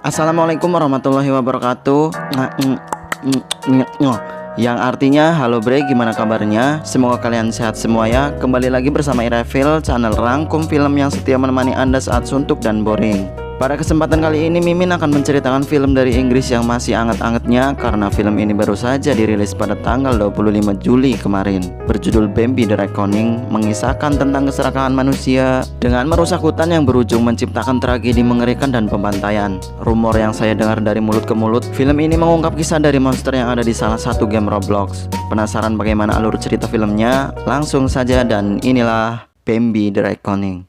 Assalamualaikum warahmatullahi wabarakatuh. Yang artinya halo bre, gimana kabarnya? Semoga kalian sehat semua ya. Kembali lagi bersama Irefil, channel rangkum film yang setia menemani Anda saat suntuk dan boring. Pada kesempatan kali ini Mimin akan menceritakan film dari Inggris yang masih anget-angetnya, karena film ini baru saja dirilis pada tanggal 25 Juli kemarin, berjudul Bambi The Reckoning, mengisahkan tentang keserakahan manusia dengan merusak hutan yang berujung menciptakan tragedi mengerikan dan pembantaian. Rumor yang saya dengar dari mulut ke mulut, film ini mengungkap kisah dari monster yang ada di salah satu game Roblox. Penasaran bagaimana alur cerita filmnya? Langsung saja, dan inilah Bambi The Reckoning.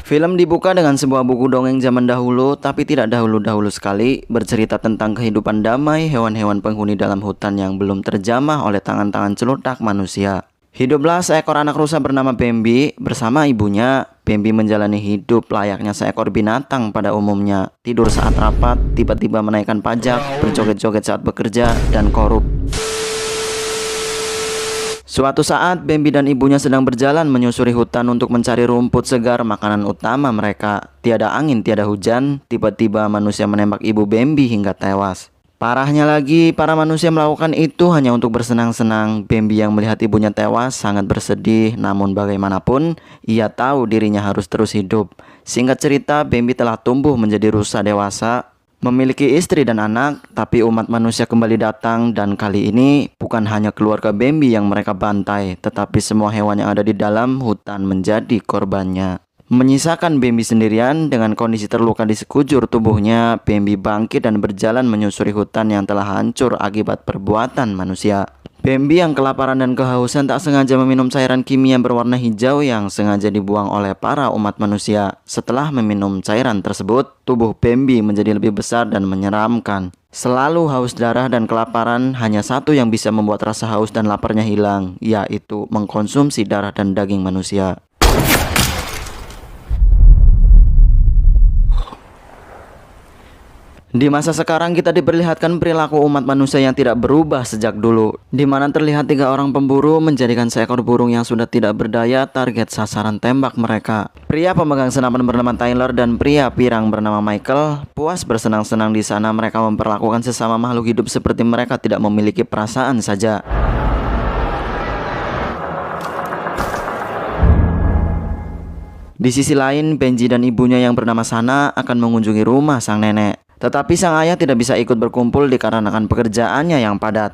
Film dibuka dengan sebuah buku dongeng zaman dahulu, tapi tidak dahulu-dahulu sekali, bercerita tentang kehidupan damai hewan-hewan penghuni dalam hutan yang belum terjamah oleh tangan-tangan celutak manusia. Hiduplah seekor anak rusa bernama Bambi bersama ibunya. Bambi menjalani hidup layaknya seekor binatang pada umumnya. Tidur saat rapat, tiba-tiba menaikkan pajak, berjoget-joget saat bekerja, dan korup. Suatu saat, Bambi dan ibunya sedang berjalan menyusuri hutan untuk mencari rumput segar, makanan utama mereka. Tiada angin, tiada hujan, tiba-tiba manusia menembak ibu Bambi hingga tewas. Parahnya lagi, para manusia melakukan itu hanya untuk bersenang-senang. Bambi yang melihat ibunya tewas sangat bersedih, namun bagaimanapun, ia tahu dirinya harus terus hidup. Singkat cerita, Bambi telah tumbuh menjadi rusa dewasa, memiliki istri dan anak, tapi umat manusia kembali datang, dan kali ini bukan hanya keluarga Bambi yang mereka bantai, tetapi semua hewan yang ada di dalam hutan menjadi korbannya. Menyisakan Bambi sendirian dengan kondisi terluka di sekujur tubuhnya, Bambi bangkit dan berjalan menyusuri hutan yang telah hancur akibat perbuatan manusia. Bambi yang kelaparan dan kehausan tak sengaja meminum cairan kimia berwarna hijau yang sengaja dibuang oleh para umat manusia. Setelah meminum cairan tersebut, tubuh Bambi menjadi lebih besar dan menyeramkan. Selalu haus darah dan kelaparan, hanya satu yang bisa membuat rasa haus dan laparnya hilang, yaitu mengkonsumsi darah dan daging manusia. Di masa sekarang kita diperlihatkan perilaku umat manusia yang tidak berubah sejak dulu, di mana terlihat 3 orang pemburu menjadikan seekor burung yang sudah tidak berdaya target sasaran tembak mereka. Pria pemegang senapan bernama Tyler dan pria pirang bernama Michael puas bersenang-senang di sana. Mereka memperlakukan sesama makhluk hidup seperti mereka tidak memiliki perasaan saja. Di sisi lain, Benji dan ibunya yang bernama Sana akan mengunjungi rumah sang nenek. Tetapi sang ayah tidak bisa ikut berkumpul dikarenakan pekerjaannya yang padat.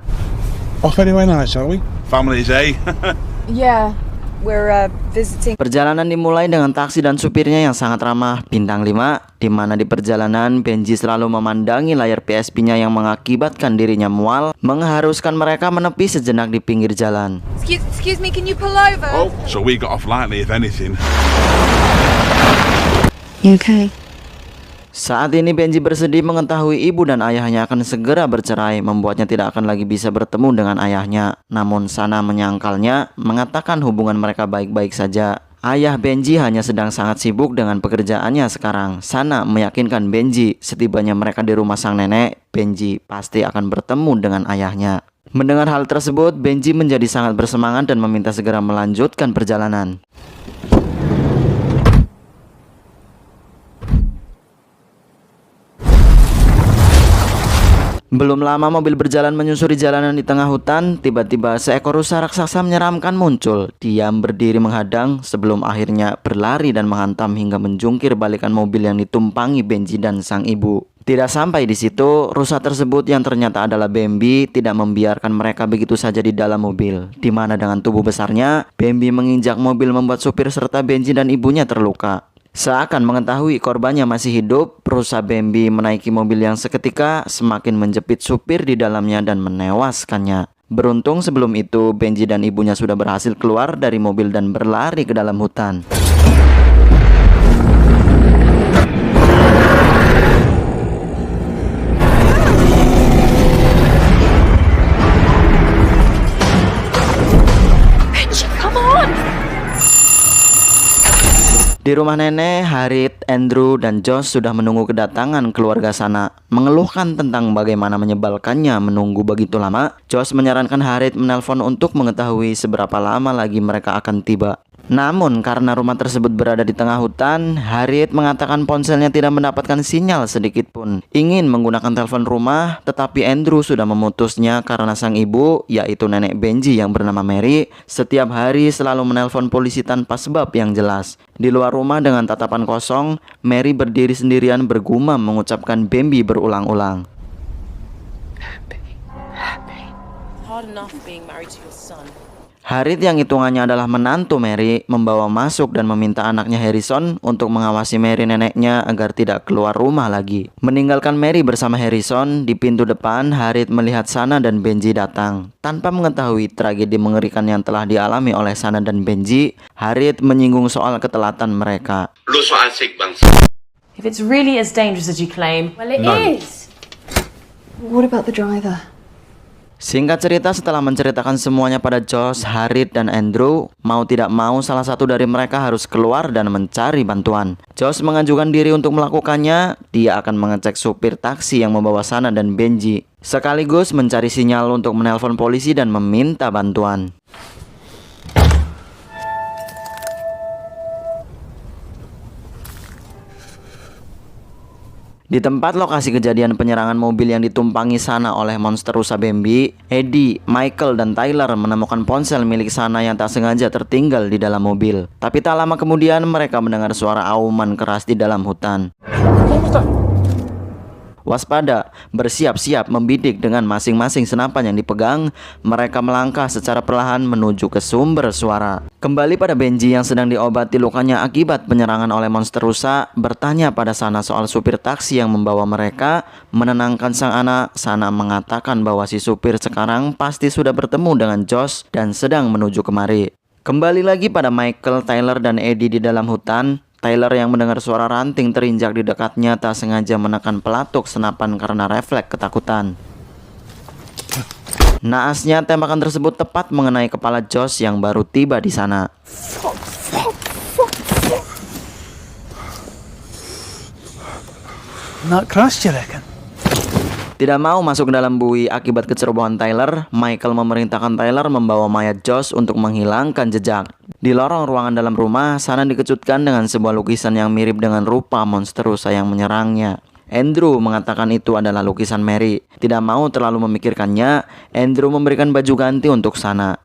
Off anyway night, shall we? Families, eh? Yeah, we're visiting. Perjalanan dimulai dengan taksi dan supirnya yang sangat ramah, bintang 5, di mana di perjalanan Benji selalu memandangi layar PSP-nya yang mengakibatkan dirinya mual, mengharuskan mereka menepi sejenak di pinggir jalan. Excuse me, can you pull over? Oh, so we got off lightly, if anything. You okay? Saat ini Benji bersedih mengetahui ibu dan ayahnya akan segera bercerai, membuatnya tidak akan lagi bisa bertemu dengan ayahnya. Namun Sana menyangkalnya, mengatakan hubungan mereka baik-baik saja. Ayah Benji hanya sedang sangat sibuk dengan pekerjaannya sekarang. Sana meyakinkan Benji, setibanya mereka di rumah sang nenek, Benji pasti akan bertemu dengan ayahnya. Mendengar hal tersebut, Benji menjadi sangat bersemangat dan meminta segera melanjutkan perjalanan. Belum lama mobil berjalan menyusuri jalanan di tengah hutan, tiba-tiba seekor rusa raksasa menyeramkan muncul. Diam berdiri menghadang sebelum akhirnya berlari dan menghantam hingga menjungkir balikan mobil yang ditumpangi Benji dan sang ibu. Tidak sampai di situ, rusa tersebut yang ternyata adalah Bambi tidak membiarkan mereka begitu saja di dalam mobil, di mana dengan tubuh besarnya, Bambi menginjak mobil membuat supir serta Benji dan ibunya terluka. Seakan mengetahui korbannya masih hidup, rusa Bambi menaiki mobil yang seketika semakin menjepit supir di dalamnya dan menewaskannya. Beruntung sebelum itu Benji dan ibunya sudah berhasil keluar dari mobil dan berlari ke dalam hutan. Di rumah nenek, Harriet, Andrew, dan Josh sudah menunggu kedatangan keluarga Sana. Mengeluhkan tentang bagaimana menyebalkannya menunggu begitu lama, Josh menyarankan Harriet menelpon untuk mengetahui seberapa lama lagi mereka akan tiba. Namun karena rumah tersebut berada di tengah hutan, Harriet mengatakan ponselnya tidak mendapatkan sinyal sedikit pun. Ingin menggunakan telepon rumah, tetapi Andrew sudah memutusnya karena sang ibu, yaitu nenek Benji yang bernama Mary, setiap hari selalu menelpon polisi tanpa sebab yang jelas. Di luar rumah dengan tatapan kosong, Mary berdiri sendirian bergumam mengucapkan Bambi berulang-ulang. Hard enough being married to your son. Harriet yang hitungannya adalah menantu Mary membawa masuk dan meminta anaknya Harrison untuk mengawasi Mary neneknya agar tidak keluar rumah lagi. Meninggalkan Mary bersama Harrison, di pintu depan Harriet melihat Sana dan Benji datang. Tanpa mengetahui tragedi mengerikan yang telah dialami oleh Sana dan Benji, Harriet menyinggung soal ketelatan mereka. Lu so asik bangsa. If it's really as dangerous as you claim, well, it is. What about the driver? Singkat cerita, setelah menceritakan semuanya pada Josh, Harriet, dan Andrew, mau tidak mau salah satu dari mereka harus keluar dan mencari bantuan. Josh mengajukan diri untuk melakukannya. Dia akan mengecek supir taksi yang membawa Sana dan Benji, sekaligus mencari sinyal untuk menelpon polisi dan meminta bantuan. Di tempat lokasi kejadian penyerangan mobil yang ditumpangi Sana oleh monster rusa Bambi, Eddie, Michael, dan Tyler menemukan ponsel milik Sana yang tak sengaja tertinggal di dalam mobil. Tapi tak lama kemudian mereka mendengar suara auman keras di dalam hutan. Waspada, bersiap-siap membidik dengan masing-masing senapan yang dipegang, mereka melangkah secara perlahan menuju ke sumber suara. Kembali pada Benji yang sedang diobati lukanya akibat penyerangan oleh monster rusa, bertanya pada Sana soal supir taksi yang membawa mereka. Menenangkan sang anak, Sana mengatakan bahwa si supir sekarang pasti sudah bertemu dengan Josh dan sedang menuju kemari. Kembali lagi pada Michael, Tyler, dan Eddie di dalam hutan. Tyler yang mendengar suara ranting terinjak di dekatnya tak sengaja menekan pelatuk senapan karena refleks ketakutan. Naasnya tembakan tersebut tepat mengenai kepala Josh yang baru tiba di sana. Not crushed, you reckon? Tidak mau masuk ke dalam bui akibat kecerobohan Tyler, Michael memerintahkan Tyler membawa mayat Josh untuk menghilangkan jejak. Di lorong ruangan dalam rumah, Sana dikejutkan dengan sebuah lukisan yang mirip dengan rupa monster rusa yang menyerangnya. Andrew mengatakan itu adalah lukisan Mary. Tidak mau terlalu memikirkannya, Andrew memberikan baju ganti untuk Sana.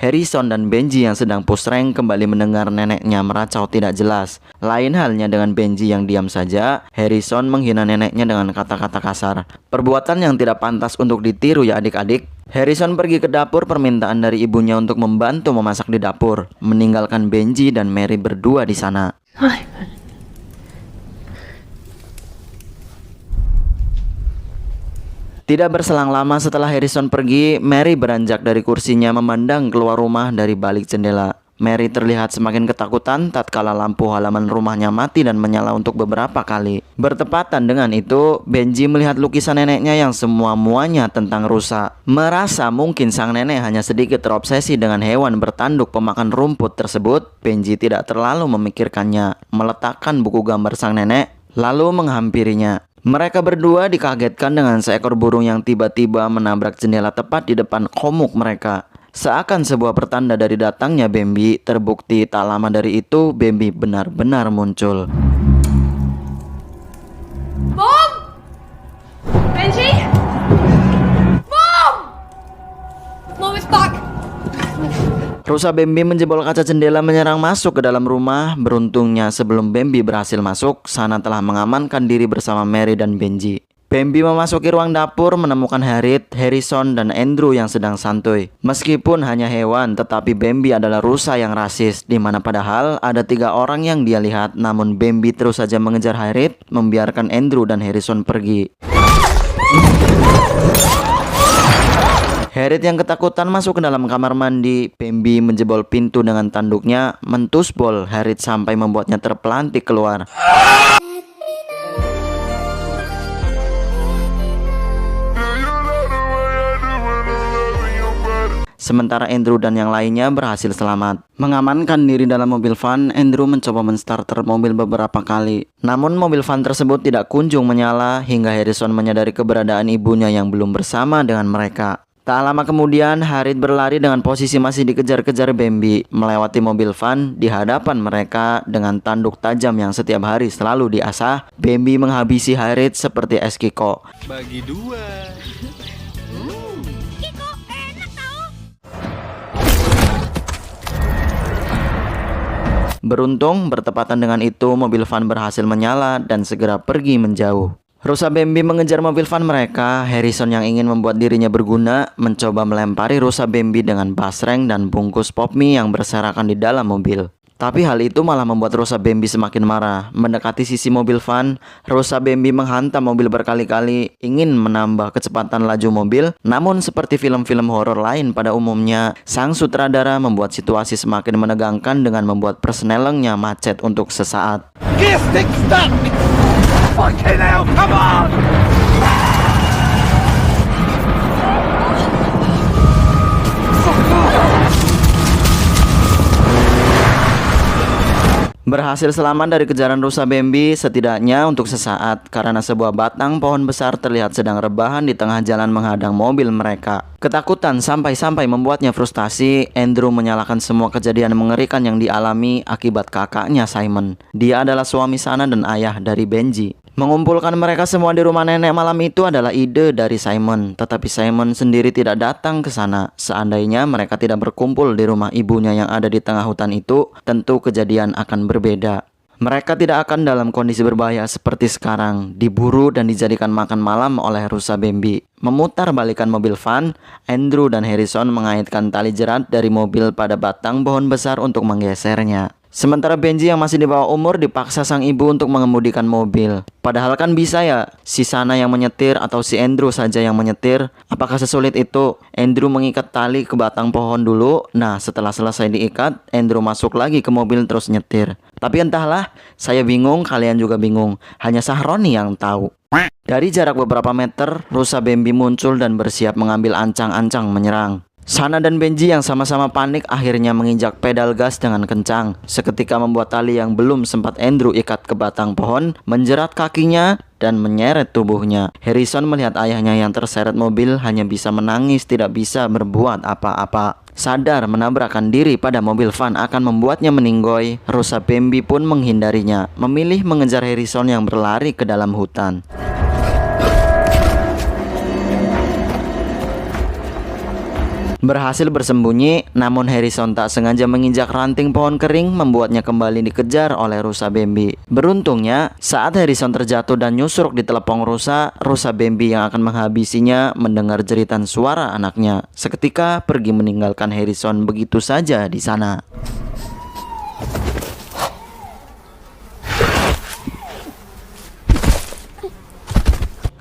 Harrison dan Benji yang sedang push rank kembali mendengar neneknya meracau tidak jelas. Lain halnya dengan Benji yang diam saja, Harrison menghina neneknya dengan kata-kata kasar. Perbuatan yang tidak pantas untuk ditiru ya adik-adik. Harrison pergi ke dapur permintaan dari ibunya untuk membantu memasak di dapur, meninggalkan Benji dan Mary berdua di sana. Tidak berselang lama setelah Harrison pergi, Mary beranjak dari kursinya memandang keluar rumah dari balik jendela. Mary terlihat semakin ketakutan tatkala lampu halaman rumahnya mati dan menyala untuk beberapa kali. Bertepatan dengan itu, Benji melihat lukisan neneknya yang semua-muanya tentang rusa. Merasa mungkin sang nenek hanya sedikit terobsesi dengan hewan bertanduk pemakan rumput tersebut, Benji tidak terlalu memikirkannya, meletakkan buku gambar sang nenek, lalu menghampirinya. Mereka berdua dikagetkan dengan seekor burung yang tiba-tiba menabrak jendela tepat di depan komuk mereka. Seakan sebuah pertanda dari datangnya Bambi, terbukti tak lama dari itu Bambi benar-benar muncul. Mom! Benji! Mom! Mom is back! Rusa Bambi menjebol kaca jendela menyerang masuk ke dalam rumah. Beruntungnya sebelum Bambi berhasil masuk, Sana telah mengamankan diri bersama Mary dan Benji. Bambi memasuki ruang dapur menemukan Harriet, Harrison, dan Andrew yang sedang santuy. Meskipun hanya hewan, tetapi Bambi adalah rusa yang rasis, di mana padahal ada 3 orang yang dia lihat. Namun Bambi terus saja mengejar Harriet, membiarkan Andrew dan Harrison pergi. Harriet yang ketakutan masuk ke dalam kamar mandi. Bambi menjebol pintu dengan tanduknya, mentusbol Harriet sampai membuatnya terpelantik keluar. sementara Andrew dan yang lainnya berhasil selamat. Mengamankan diri dalam mobil van, Andrew mencoba menstarter mobil beberapa kali. Namun mobil van tersebut tidak kunjung menyala hingga Harrison menyadari keberadaan ibunya yang belum bersama dengan mereka. Tak lama kemudian, Harriet berlari dengan posisi masih dikejar-kejar Bambi, melewati mobil van di hadapan mereka dengan tanduk tajam yang setiap hari selalu diasah. Bambi menghabisi Harriet seperti es Kiko. Bagi dua. Beruntung, bertepatan dengan itu, mobil van berhasil menyala dan segera pergi menjauh. Rusa Bambi mengejar mobil van mereka. Harrison yang ingin membuat dirinya berguna mencoba melempari rusa Bambi dengan basreng dan bungkus pop mie yang berserakan di dalam mobil. Tapi hal itu malah membuat rusa Bambi semakin marah. Mendekati sisi mobil van, rusa Bambi menghantam mobil berkali-kali, ingin menambah kecepatan laju mobil. Namun seperti film-film horor lain pada umumnya, sang sutradara membuat situasi semakin menegangkan dengan membuat persnelengnya macet untuk sesaat. Gear stick stuck! Fucking hell, come on! Berhasil selamat dari kejaran rusa Bambi setidaknya untuk sesaat karena sebuah batang pohon besar terlihat sedang rebahan di tengah jalan menghadang mobil mereka. Ketakutan sampai-sampai membuatnya frustasi. Andrew menyalahkan semua kejadian mengerikan yang dialami akibat kakaknya Simon. Dia adalah suami Sana dan ayah dari Benji. Mengumpulkan mereka semua di rumah nenek malam itu adalah ide dari Simon, tetapi Simon sendiri tidak datang ke sana. Seandainya mereka tidak berkumpul di rumah ibunya yang ada di tengah hutan itu, tentu kejadian akan berbeda. Mereka tidak akan dalam kondisi berbahaya seperti sekarang, diburu dan dijadikan makan malam oleh rusa Bambi. Memutar balikan mobil van, Andrew dan Harrison mengaitkan tali jerat dari mobil pada batang pohon besar untuk menggesernya. Sementara Benji yang masih di bawah umur dipaksa sang ibu untuk mengemudikan mobil. Padahal kan bisa ya, si Sana yang menyetir atau si Andrew saja yang menyetir. Apakah sesulit itu? Andrew mengikat tali ke batang pohon dulu. Nah, setelah selesai diikat, Andrew masuk lagi ke mobil terus nyetir. Tapi entahlah, saya bingung, kalian juga bingung. Hanya Sahroni yang tahu. Dari jarak beberapa meter, rusa Bambi muncul dan bersiap mengambil ancang-ancang menyerang. Sana dan Benji yang sama-sama panik akhirnya menginjak pedal gas dengan kencang. Seketika membuat tali yang belum sempat Andrew ikat ke batang pohon menjerat kakinya dan menyeret tubuhnya. Harrison melihat ayahnya yang terseret mobil hanya bisa menangis, tidak bisa berbuat apa-apa. Sadar menabrakkan diri pada mobil van akan membuatnya meninggoy, rusa Bambi pun menghindarinya, memilih mengejar Harrison yang berlari ke dalam hutan. Berhasil bersembunyi, namun Harrison tak sengaja menginjak ranting pohon kering membuatnya kembali dikejar oleh rusa Bambi. Beruntungnya, saat Harrison terjatuh dan nyusruk di telepong rusa Bambi yang akan menghabisinya mendengar jeritan suara anaknya. Seketika pergi meninggalkan Harrison begitu saja di sana.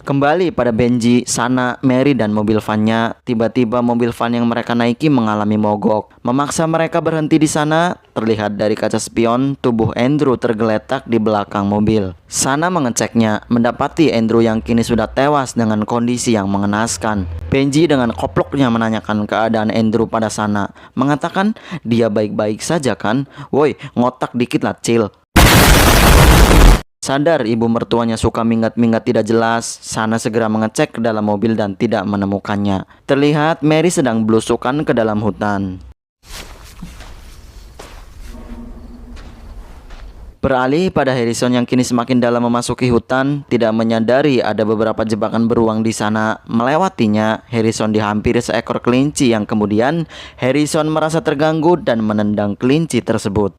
Kembali pada Benji, Sana, Mary dan mobil vannya. Tiba-tiba mobil van yang mereka naiki mengalami mogok. Memaksa mereka berhenti di sana. Terlihat dari kaca spion, tubuh Andrew tergeletak di belakang mobil. Sana mengeceknya, mendapati Andrew yang kini sudah tewas dengan kondisi yang mengenaskan. Benji dengan koploknya menanyakan keadaan Andrew pada Sana, mengatakan dia baik-baik saja kan? Woi, ngotak dikit lah, chill. Sadar ibu mertuanya suka minggat-minggat tidak jelas, Sana segera mengecek ke dalam mobil dan tidak menemukannya. Terlihat Mary sedang belusukan ke dalam hutan. Beralih pada Harrison yang kini semakin dalam memasuki hutan, tidak menyadari ada beberapa jebakan beruang di sana. Melewatinya, Harrison dihampiri seekor kelinci yang kemudian Harrison merasa terganggu dan menendang kelinci tersebut.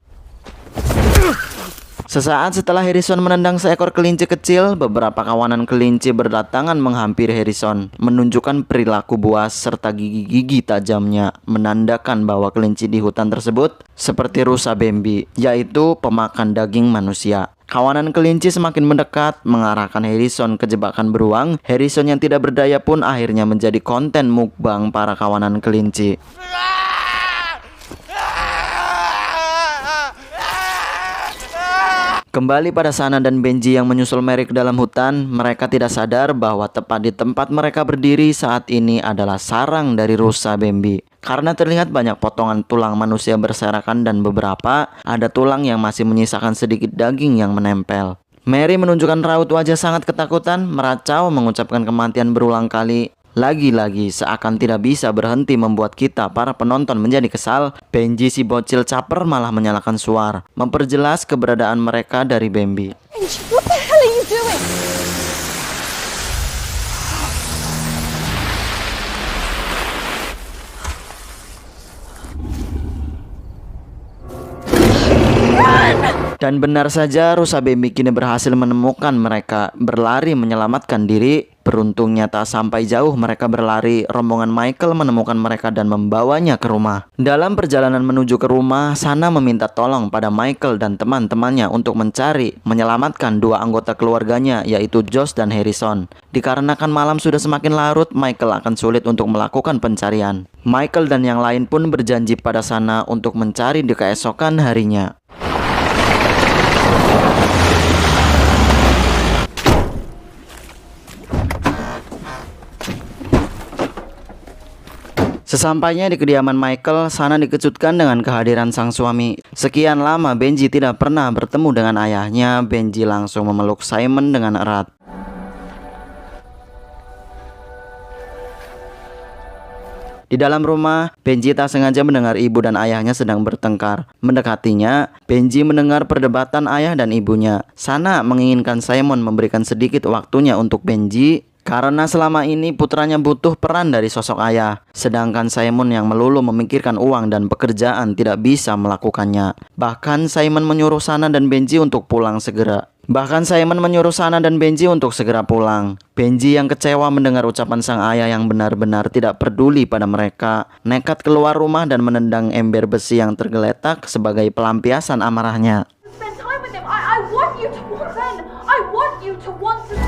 Sesaat setelah Harrison menendang seekor kelinci kecil, beberapa kawanan kelinci berdatangan menghampiri Harrison, menunjukkan perilaku buas serta gigi-gigi tajamnya, menandakan bahwa kelinci di hutan tersebut seperti rusa Bambi, yaitu pemakan daging manusia. Kawanan kelinci semakin mendekat, mengarahkan Harrison ke jebakan beruang. Harrison yang tidak berdaya pun akhirnya menjadi konten mukbang para kawanan kelinci. Kembali pada Sana dan Benji yang menyusul Mary ke dalam hutan, mereka tidak sadar bahwa tepat di tempat mereka berdiri saat ini adalah sarang dari rusa Bambi. Karena terlihat banyak potongan tulang manusia berserakan dan beberapa ada tulang yang masih menyisakan sedikit daging yang menempel. Mary menunjukkan raut wajah sangat ketakutan, meracau mengucapkan kematian berulang kali. Lagi-lagi seakan tidak bisa berhenti membuat kita para penonton menjadi kesal. Benji si bocil caper malah menyalakan suar, memperjelas keberadaan mereka dari Bambi. Benji, what the hell are you doing? Dan benar saja, rusa Bambi kini berhasil menemukan mereka, berlari menyelamatkan diri. Beruntungnya tak sampai jauh mereka berlari, rombongan Michael menemukan mereka dan membawanya ke rumah. Dalam perjalanan menuju ke rumah, Sana meminta tolong pada Michael dan teman-temannya untuk menyelamatkan dua anggota keluarganya, yaitu Josh dan Harrison. Dikarenakan malam sudah semakin larut, Michael akan sulit untuk melakukan pencarian. Michael dan yang lain pun berjanji pada Sana untuk mencari di keesokan harinya. Sesampainya di kediaman Michael, Sana dikejutkan dengan kehadiran sang suami. Sekian lama Benji tidak pernah bertemu dengan ayahnya. Benji langsung memeluk Simon dengan erat. Di dalam rumah, Benji tak sengaja mendengar ibu dan ayahnya sedang bertengkar. Mendekatinya, Benji mendengar perdebatan ayah dan ibunya. Sana menginginkan Simon memberikan sedikit waktunya untuk Benji, karena selama ini putranya butuh peran dari sosok ayah. Sedangkan Simon yang melulu memikirkan uang dan pekerjaan tidak bisa melakukannya. Bahkan Simon menyuruh Sana dan Benji untuk pulang segera. Benji yang kecewa mendengar ucapan sang ayah yang benar-benar tidak peduli pada mereka, nekat keluar rumah dan menendang ember besi yang tergeletak sebagai pelampiasan amarahnya. Spend time with them. I want you to want them. I want you to want to.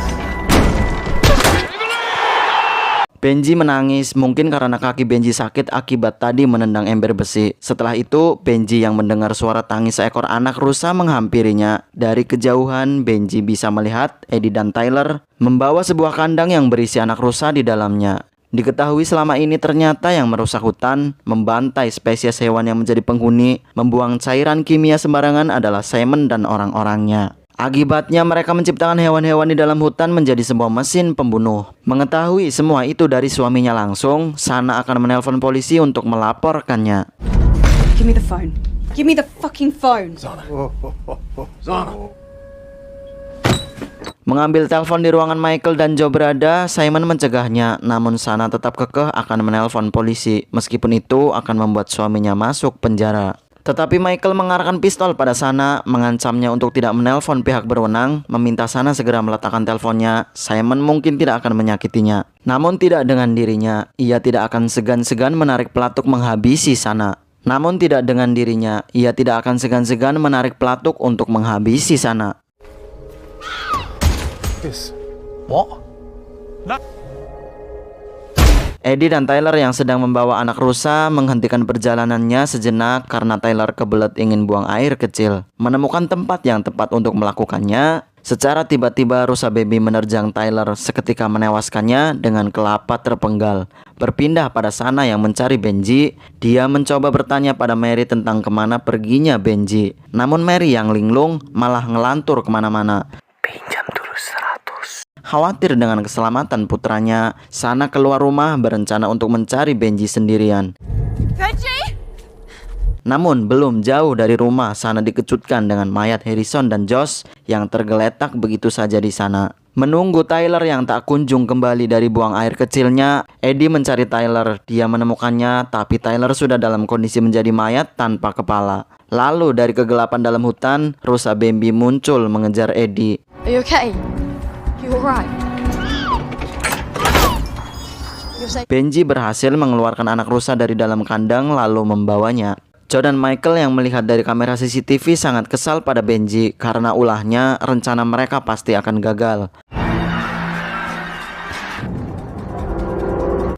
Benji menangis, mungkin karena kaki Benji sakit akibat tadi menendang ember besi. Setelah itu, Benji yang mendengar suara tangis seekor anak rusa menghampirinya. Dari kejauhan, Benji bisa melihat Eddie dan Tyler membawa sebuah kandang yang berisi anak rusa di dalamnya. Diketahui selama ini ternyata yang merusak hutan, membantai spesies hewan yang menjadi penghuni, membuang cairan kimia sembarangan adalah Simon dan orang-orangnya. Akibatnya mereka menciptakan hewan-hewan di dalam hutan menjadi sebuah mesin pembunuh. Mengetahui semua itu dari suaminya langsung, Sana akan menelpon polisi untuk melaporkannya. Give me the phone. Give me the fucking phone. Mengambil telepon di ruangan Michael dan Joe berada, Simon mencegahnya, namun Sana tetap kekeh akan menelpon polisi. Meskipun itu akan membuat suaminya masuk penjara. Tetapi Michael mengarahkan pistol pada Sana, mengancamnya untuk tidak menelpon pihak berwenang, meminta Sana segera meletakkan teleponnya. Simon mungkin tidak akan menyakitinya. Namun tidak dengan dirinya, ia tidak akan segan-segan menarik pelatuk menghabisi Sana. What? Eddie dan Tyler yang sedang membawa anak rusa menghentikan perjalanannya sejenak karena Tyler kebelet ingin buang air kecil. Menemukan tempat yang tepat untuk melakukannya, secara tiba-tiba rusa Bambi menerjang Tyler seketika menewaskannya dengan kelapa terpenggal. Berpindah pada Sana yang mencari Benji, dia mencoba bertanya pada Mary tentang kemana perginya Benji. Namun Mary yang linglung malah ngelantur kemana-mana. Pinjam dulu 100. Khawatir dengan keselamatan putranya, Sana keluar rumah berencana untuk mencari Benji sendirian. Benji! Namun belum jauh dari rumah, Sana dikejutkan dengan mayat Harrison dan Josh yang tergeletak begitu saja di sana. Menunggu Tyler yang tak kunjung kembali dari buang air kecilnya, Eddie mencari Tyler. Dia menemukannya, tapi Tyler sudah dalam kondisi menjadi mayat tanpa kepala. Lalu dari kegelapan dalam hutan, rusa Bambi muncul mengejar Eddie. Are you okay? You alright? Benji berhasil mengeluarkan anak rusa dari dalam kandang lalu membawanya. Joe dan Michael yang melihat dari kamera CCTV sangat kesal pada Benji karena ulahnya rencana mereka pasti akan gagal.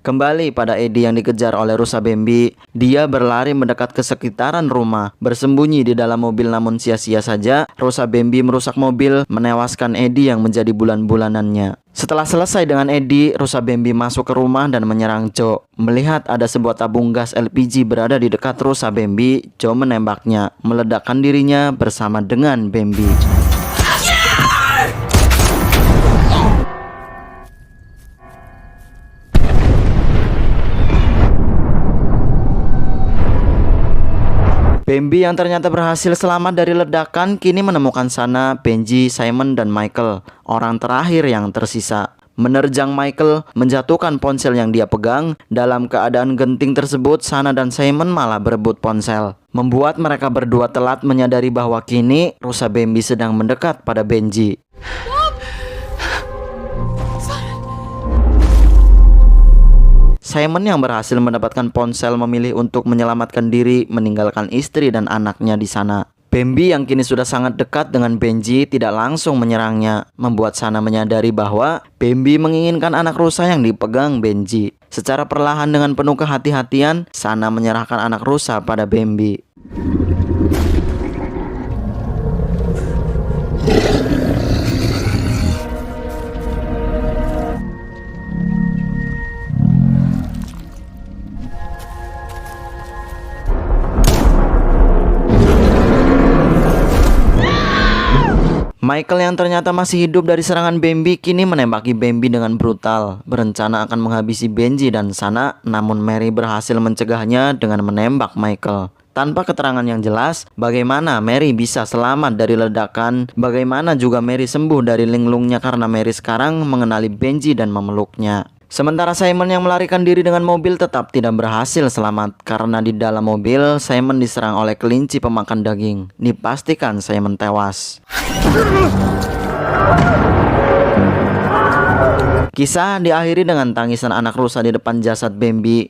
Kembali pada Eddie yang dikejar oleh rusa Bambi, dia berlari mendekat ke sekitaran rumah, bersembunyi di dalam mobil namun sia-sia saja. Rusa Bambi merusak mobil, menewaskan Eddie yang menjadi bulan-bulanannya. Setelah selesai dengan Eddie, rusa Bambi masuk ke rumah dan menyerang Joe. Melihat ada sebuah tabung gas LPG berada di dekat rusa Bambi, Joe menembaknya, meledakkan dirinya bersama dengan Bambi. Bambi yang ternyata berhasil selamat dari ledakan kini menemukan Sana, Benji, Simon, dan Michael, orang terakhir yang tersisa. Menerjang Michael, menjatuhkan ponsel yang dia pegang. Dalam keadaan genting tersebut, Sana dan Simon malah berebut ponsel, membuat mereka berdua telat menyadari bahwa kini rusa Bambi sedang mendekat pada Benji. Simon yang berhasil mendapatkan ponsel memilih untuk menyelamatkan diri, meninggalkan istri dan anaknya di sana. Bambi yang kini sudah sangat dekat dengan Benji tidak langsung menyerangnya, membuat Sana menyadari bahwa Bambi menginginkan anak rusa yang dipegang Benji. Secara perlahan dengan penuh kehati-hatian, Sana menyerahkan anak rusa pada Bambi. Michael yang ternyata masih hidup dari serangan Bambi kini menembaki Bambi dengan brutal, berencana akan menghabisi Benji dan Sana, namun Mary berhasil mencegahnya dengan menembak Michael. Tanpa keterangan yang jelas, bagaimana Mary bisa selamat dari ledakan, bagaimana juga Mary sembuh dari linglungnya karena Mary sekarang mengenali Benji dan memeluknya. Sementara Simon yang melarikan diri dengan mobil tetap tidak berhasil selamat karena di dalam mobil Simon diserang oleh kelinci pemakan daging. Dipastikan Simon tewas. Kisah diakhiri dengan tangisan anak rusa di depan jasad Bambi.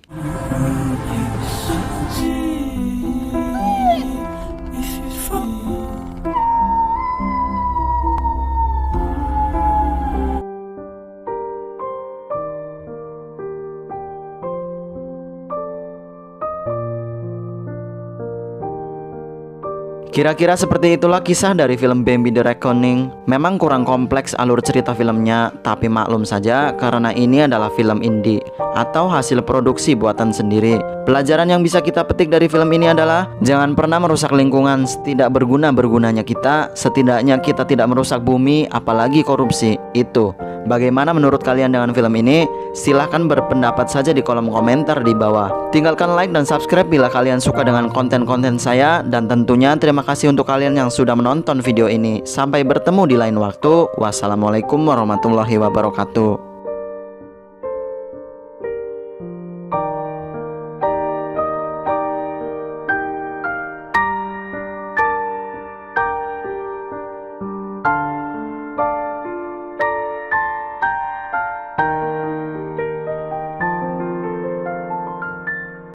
Kira-kira seperti itulah kisah dari film Bambi The Reckoning. Memang kurang kompleks alur cerita filmnya, tapi maklum saja karena ini adalah film indie atau hasil produksi buatan sendiri. Pelajaran yang bisa kita petik dari film ini adalah jangan pernah merusak lingkungan. Tidak berguna-bergunanya kita, setidaknya kita tidak merusak bumi, apalagi korupsi. Itu. Bagaimana menurut kalian dengan film ini? Silahkan berpendapat saja di kolom komentar di bawah. Tinggalkan like dan subscribe bila kalian suka dengan konten-konten saya. Dan tentunya terima kasih untuk kalian yang sudah menonton video ini. Sampai bertemu di lain waktu. Wassalamualaikum warahmatullahi wabarakatuh.